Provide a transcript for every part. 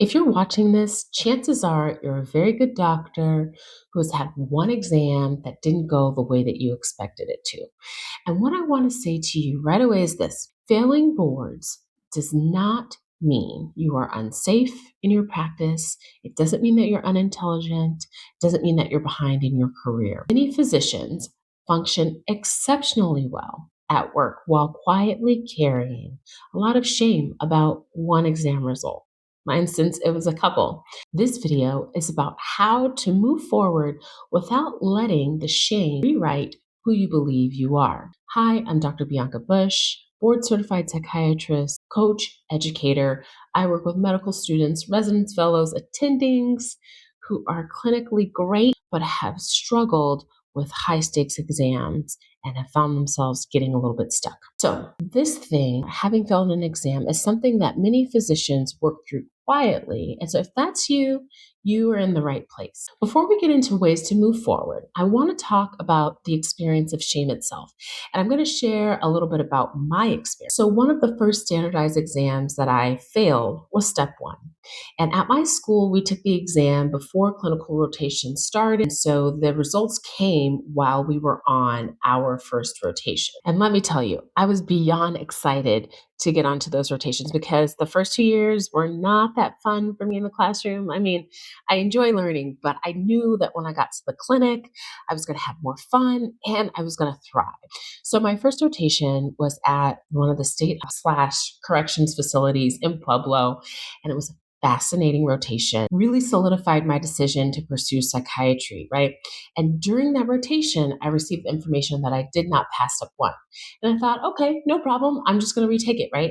If you're watching this, chances are you're a very good doctor who has had one exam that didn't go the way that you expected it to. And what I want to say to you right away is this: failing boards does not mean you are unsafe in your practice. It doesn't mean that you're unintelligent. It doesn't mean that you're behind in your career. Many physicians function exceptionally well at work while quietly carrying a lot of shame about one exam result. My instance, it was a couple. This video is about how to move forward without letting the shame rewrite who you believe you are. Hi, I'm Dr. Bianca Bush, board certified psychiatrist, coach, educator. I work with medical students, residents, fellows, attendings who are clinically great but have struggled with high stakes exams and have found themselves getting a little bit stuck. So, this thing, having failed an exam, is something that many physicians work through quietly. And so, if that's you, you are in the right place. Before we get into ways to move forward, I want to talk about the experience of shame itself. And I'm going to share a little bit about my experience. So, one of the first standardized exams that I failed was step one. And at my school, we took the exam before clinical rotation started. So the results came while we were on our first rotation. And let me tell you, I was beyond excited to get onto those rotations because the first 2 years were not that fun for me in the classroom. I mean, I enjoy learning, but I knew that when I got to the clinic, I was going to have more fun and I was going to thrive. So my first rotation was at one of the state slash corrections facilities in Pueblo, and it was a fascinating rotation. Really solidified my decision to pursue psychiatry, right? And during that rotation, I received information that I did not pass up one. And I thought, okay, no problem. I'm just going to retake it, right?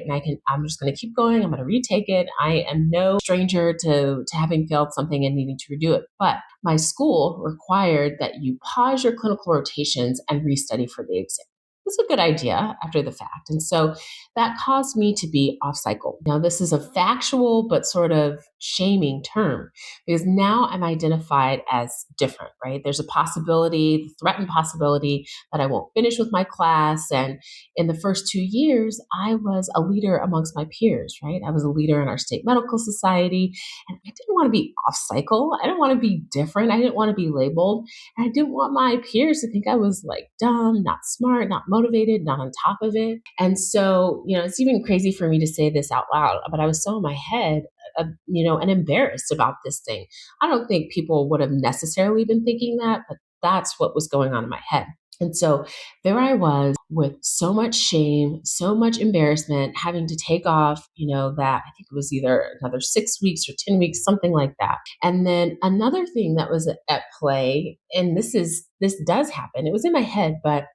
I'm just going to keep going. I'm going to retake it. I am no stranger to having failed something and needing to redo it. But my school required that you pause your clinical rotations and restudy for the exam. It's a good idea after the fact. And so that caused me to be off cycle. Now, this is a factual but sort of shaming term because now I'm identified as different, right? There's a possibility, the threatened possibility that I won't finish with my class. And in the first 2 years, I was a leader amongst my peers, right? I was a leader in our state medical society, and I didn't want to be off cycle. I didn't want to be different. I didn't want to be labeled. And I didn't want my peers to think I was like dumb, not smart, not motivated, not on top of it. And so, it's even crazy for me to say this out loud, but I was so in my head, and embarrassed about this thing. I don't think people would have necessarily been thinking that, but that's what was going on in my head. And so there I was with so much shame, so much embarrassment, having to take off, that I think it was either another 6 weeks or 10 weeks, something like that. And then another thing that was at play, and this does happen. It was in my head, but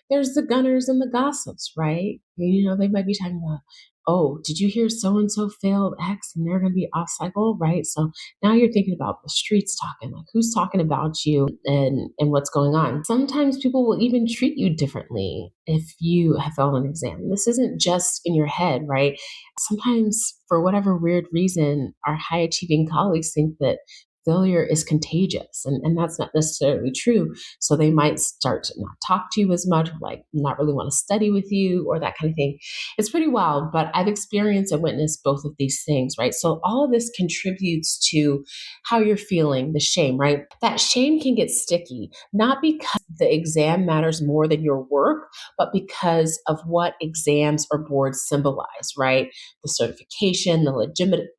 there's the gunners and the gossips, right? They might be talking about, oh, did you hear so and so failed X and they're going to be off cycle, right? So now you're thinking about the streets talking, like who's talking about you and what's going on. Sometimes people will even treat you differently if you have failed an exam. This isn't just in your head, right? Sometimes, for whatever weird reason, our high achieving colleagues think that failure is contagious, and that's not necessarily true. So they might start to not talk to you as much, like not really want to study with you or that kind of thing. It's pretty wild, but I've experienced and witnessed both of these things, right? So all of this contributes to how you're feeling, the shame, right? That shame can get sticky, not because the exam matters more than your work, but because of what exams or boards symbolize, right? The certification, the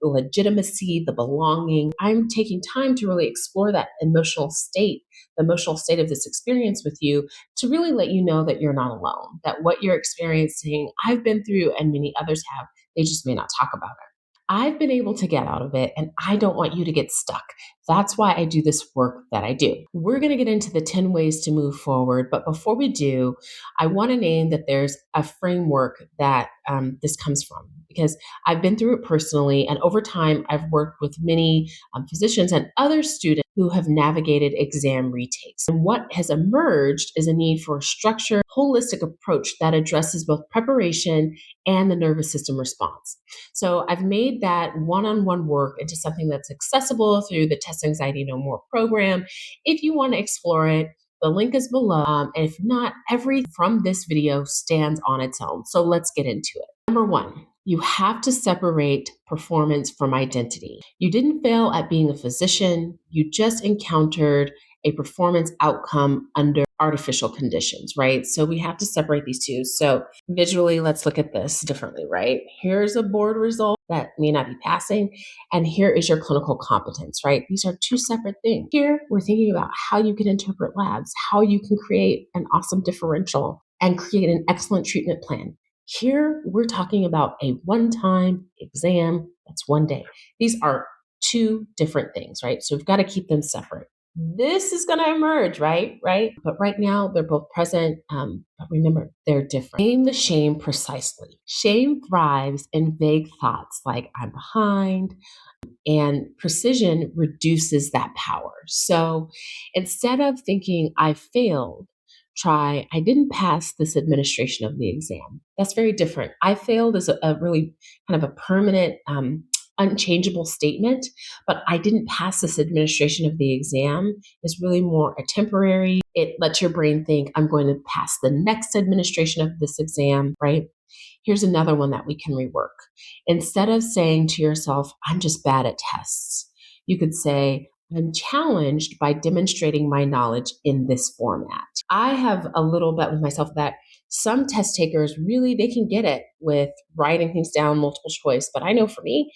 legitimacy, the belonging. I'm taking time to really explore that the emotional state of this experience with you, to really let you know that you're not alone, that what you're experiencing, I've been through and many others have. They just may not talk about it. I've been able to get out of it, and I don't want you to get stuck. That's why I do this work that I do. We're going to get into the 10 ways to move forward. But before we do, I want to name that there's a framework that this comes from, because I've been through it personally. And over time, I've worked with many physicians and other students who have navigated exam retakes. And what has emerged is a need for a structured, holistic approach that addresses both preparation and the nervous system response. So I've made that one-on-one work into something that's accessible through the Test Anxiety No More program. If you want to explore it, the link is below. And if not, everything from this video stands on its own. So let's get into it. Number one, You have to separate performance from identity. You didn't fail at being a physician, you just encountered a performance outcome under artificial conditions, right? So we have to separate these two. So visually, let's look at this differently, right? Here's a board result that may not be passing, and here is your clinical competence, right? These are two separate things. Here, we're thinking about how you can interpret labs, how you can create an awesome differential and create an excellent treatment plan. Here, we're talking about a one-time exam that's one day. These are two different things, right? So we've got to keep them separate. This is going to emerge, right? Right. But right now, they're both present. But remember, they're different. Name the shame precisely. Shame thrives in vague thoughts like I'm behind, and precision reduces that power. So instead of thinking I failed, try I didn't pass this administration of the exam. That's very different. I failed is a really kind of a permanent, unchangeable statement, but I didn't pass this administration of the exam is really more a temporary. It lets your brain think I'm going to pass the next administration of this exam, right? Here's another one that we can rework. Instead of saying to yourself, I'm just bad at tests, you could say, I'm challenged by demonstrating my knowledge in this format. I have a little bet with myself that some test takers really they can get it with writing things down multiple choice, but I know for me,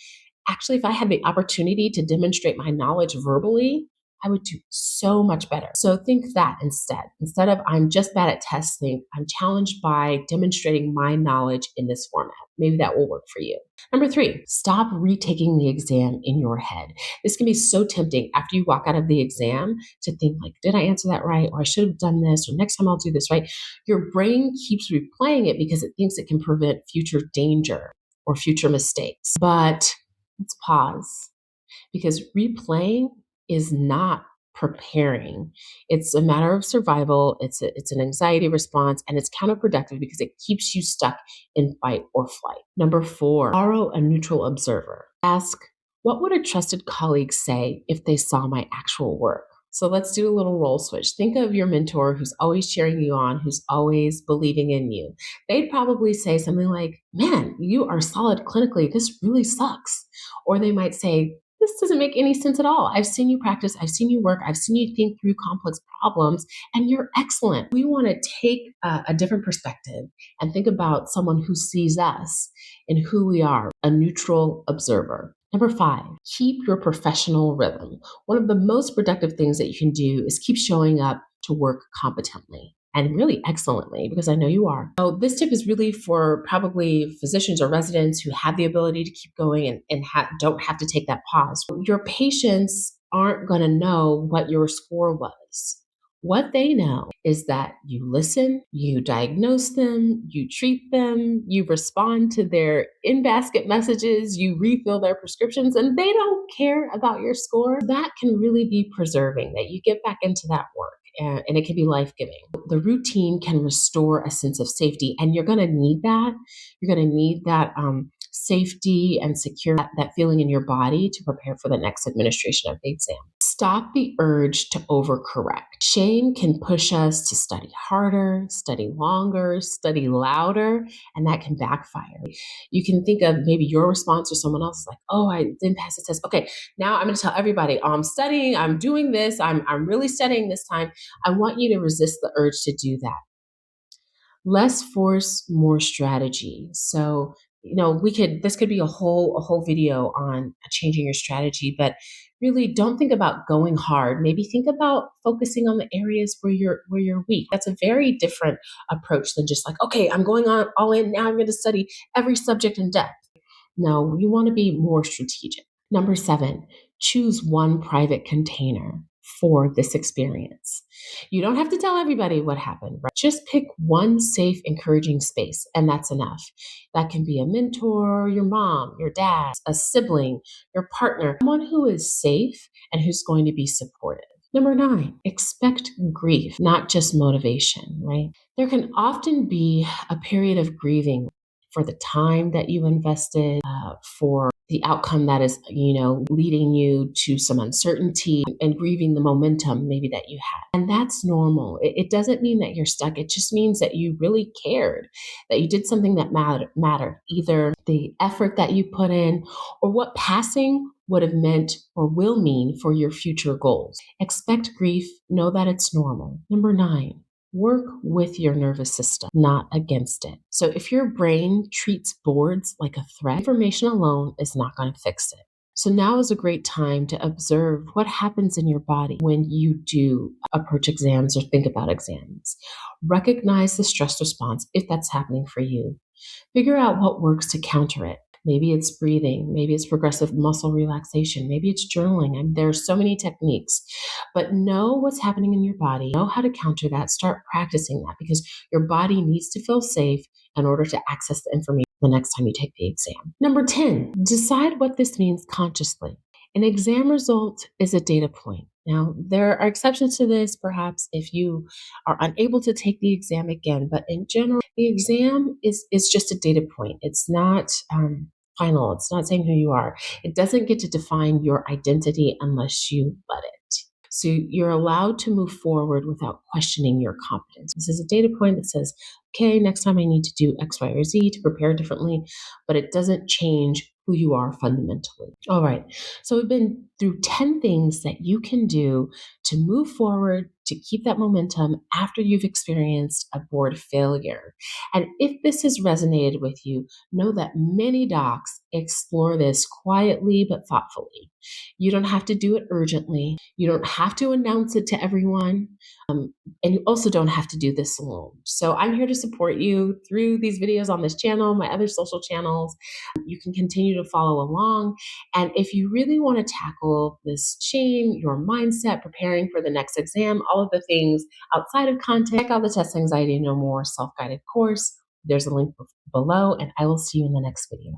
actually if I had the opportunity to demonstrate my knowledge verbally, I would do so much better. So think that instead. Instead of I'm just bad at tests, think I'm challenged by demonstrating my knowledge in this format. Maybe that will work for you. Number 3, stop retaking the exam in your head. This can be so tempting after you walk out of the exam to think like, did I answer that right? Or I should have done this, or next time I'll do this, right? Your brain keeps replaying it because it thinks it can prevent future danger or future mistakes. But let's pause because replaying is not preparing. It's a matter of survival. It's an anxiety response, and it's counterproductive because it keeps you stuck in fight or flight. Number 4, borrow a neutral observer. Ask, what would a trusted colleague say if they saw my actual work? So let's do a little role switch. Think of your mentor who's always cheering you on, who's always believing in you. They'd probably say something like, man, you are solid clinically. This really sucks. Or they might say, this doesn't make any sense at all. I've seen you practice, I've seen you work, I've seen you think through complex problems, and you're excellent. We want to take a different perspective and think about someone who sees us and who we are, a neutral observer. Number 5, keep your professional rhythm. One of the most productive things that you can do is keep showing up to work competently and really excellently, because I know you are. So this tip is really for probably physicians or residents who have the ability to keep going and don't have to take that pause. Your patients aren't going to know what your score was. What they know is that you listen, you diagnose them, you treat them, you respond to their in-basket messages, you refill their prescriptions, and they don't care about your score. That can really be preserving, that you get back into that work. And it can be life-giving. The routine can restore a sense of safety, and you're going to need that. You're going to need that safety and secure that feeling in your body to prepare for the next administration of the exam. Stop the urge to overcorrect. Shame can push us to study harder, study longer, study louder, and that can backfire. You can think of maybe your response or someone else like, oh, I didn't pass the test. Okay, now I'm going to tell everybody, oh, I'm studying, I'm doing this, I'm really studying this time. I want you to resist the urge to do that. Less force, more strategy. So, this could be a whole video on changing your strategy, but really don't think about going hard. Maybe think about focusing on the areas where you're weak. That's a very different approach than just like, okay, I'm going on all in. Now I'm going to study every subject in depth. No, you want to be more strategic. Number 7, choose one private container for this experience. You don't have to tell everybody what happened, right? Just pick one safe, encouraging space, and that's enough. That can be a mentor, your mom, your dad, a sibling, your partner, someone who is safe and who's going to be supportive. Number 9, expect grief, not just motivation, right? There can often be a period of grieving for the time that you invested, for the outcome that is, leading you to some uncertainty and grieving the momentum maybe that you had. And that's normal. It doesn't mean that you're stuck. It just means that you really cared, that you did something that mattered, either the effort that you put in or what passing would have meant or will mean for your future goals. Expect grief. Know that it's normal. Number 9. Work with your nervous system, not against it. So if your brain treats boards like a threat, information alone is not going to fix it. So now is a great time to observe what happens in your body when you do approach exams or think about exams. Recognize the stress response if that's happening for you. Figure out what works to counter it. Maybe it's breathing, maybe it's progressive muscle relaxation, maybe it's journaling. And there are so many techniques, but know what's happening in your body, know how to counter that, start practicing that because your body needs to feel safe in order to access the information the next time you take the exam. Number 10, decide what this means consciously. An exam result is a data point. Now, there are exceptions to this, perhaps if you are unable to take the exam again, but in general, the exam is just a data point. It's not final. It's not saying who you are. It doesn't get to define your identity unless you let it. So you're allowed to move forward without questioning your competence. This is a data point that says, okay, next time I need to do X, Y, or Z to prepare differently, but it doesn't change who you are fundamentally. All right. So we've been through 10 things that you can do to move forward, to keep that momentum after you've experienced a board failure. And if this has resonated with you, know that many docs explore this quietly but thoughtfully. You don't have to do it urgently. You don't have to announce it to everyone. And you also don't have to do this alone. So I'm here to support you through these videos on this channel, my other social channels. You can continue to follow along. And if you really want to tackle this shame, your mindset, preparing for the next exam, all of the things outside of content, check out the Test Anxiety No More self-guided course. There's a link below, and I will see you in the next video.